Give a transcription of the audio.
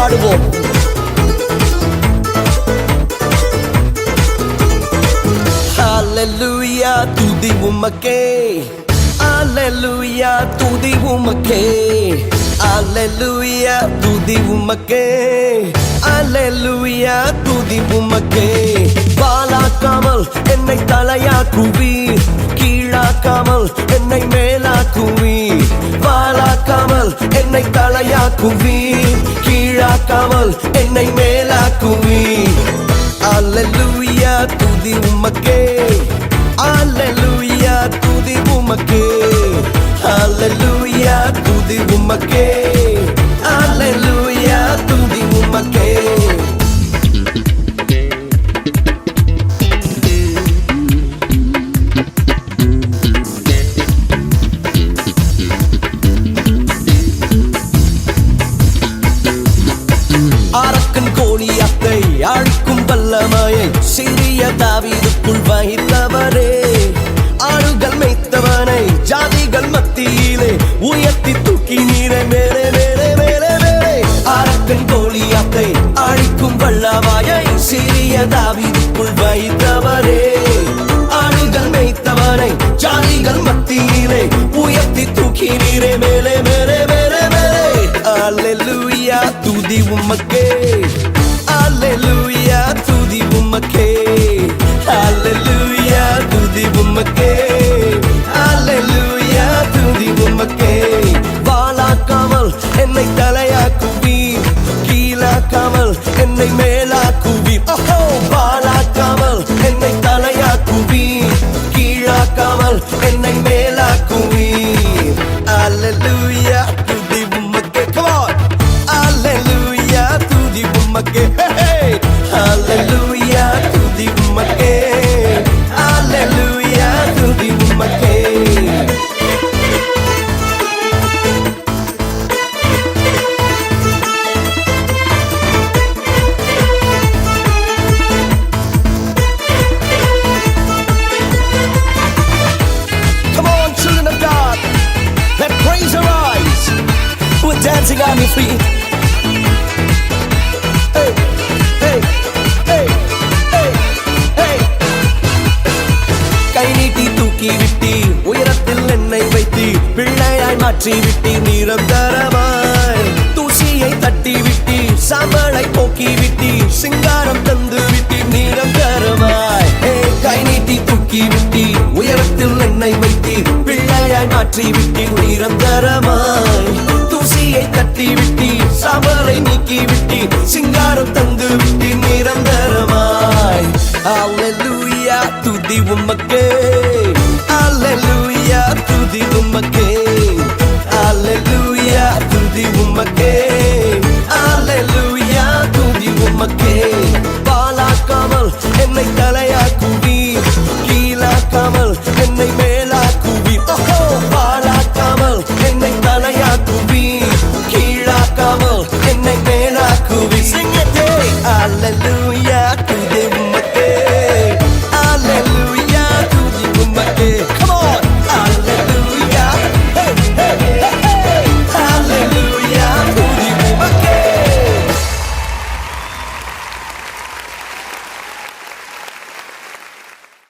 பாடுவோம். Hallelujah, துதி உமக்கே. Hallelujah, துதி உமக்கே. Hallelujah, துதி உமக்கே. Hallelujah, துதி உமக்கே. வாலாக்காமல் என்னை தலையாக்குவீர், கீழாக்காமல் என்னை மேலாக்குவீர். வாலாக்காமல் என்னை தலையாக்குவீர், கீழாக்காமல் என்னை மேலாக்குவீர். Hallelujah, துதி உமக்கே. Hallelujah, துதி உமக்கே. Hallelujah, துதி உமக்கே. Hallelujah, துதி உமக்கே. அரக்கன் கோலியாத்தை அழிக்கும் வல்லமையை சிறிய தாவீதுக்குள் வைத்தவரே. ஆடுகள் மேய்த்தவனை ஜாதிகள் மத்தியிலே உயர்த்தி தூக்கி நீரை மேலே மேலே மேலே மேலே. அரக்கன் கோலியாத்தை அழிக்கும் வல்லமையை சிறிய தாவீதுக்குள் வைத்தவரே. ஆடுகள் மேய்த்தவனை ஜாதிகள் மத்தியிலே உயர்த்தி தூக்கி நீரை மேலே மேலே மேலே மேலே. Hallelujah, துதி உமக்கே. Hallelujah, துதி உமக்கே. Hallelujah, துதி உமக்கே. Hallelujah, துதி உமக்கே. வாலாக்காமல் என்னை தலையாக்குவீர், கீழாக்காமல் என்னை மேலாக்குவீர். ஓஹோ, வாலாக்காமல் என்னை தலையாக்குவீர், கீழாக்காமல் என்னை மேலாக்குவீர். Hallelujah, துதி உமக்கே. Come on. Hallelujah, துதி உமக்கே. Hey, Hallelujah, துதி உமக்கே. Hallelujah, துதி உமக்கே. Come on, children of God, let praise arise. We're dancing on your feet. Hey, hey, hey, hey, hey. கை நீட்டி தூக்கி விட்டி, உயரத்தில் என்னை வைத்தி, பிள்ளையாய் மாற்றி விட்டி நிரந்தரமாய். தூசியை தட்டி விட்டி, சாம்பலை போக்கி விட்டி, சிங்காரம் தந்து விட்டி நிரந்தரமாய். கை நீட்டி தூக்கி விட்டி, உயரத்தில் என்னை வைத்தி, பிள்ளையாய் மாற்றி விட்டி நிரந்தரமாய். தூசியை தட்டி விட்டி, சாம்பலை நீக்கி விட்டி, சிங்க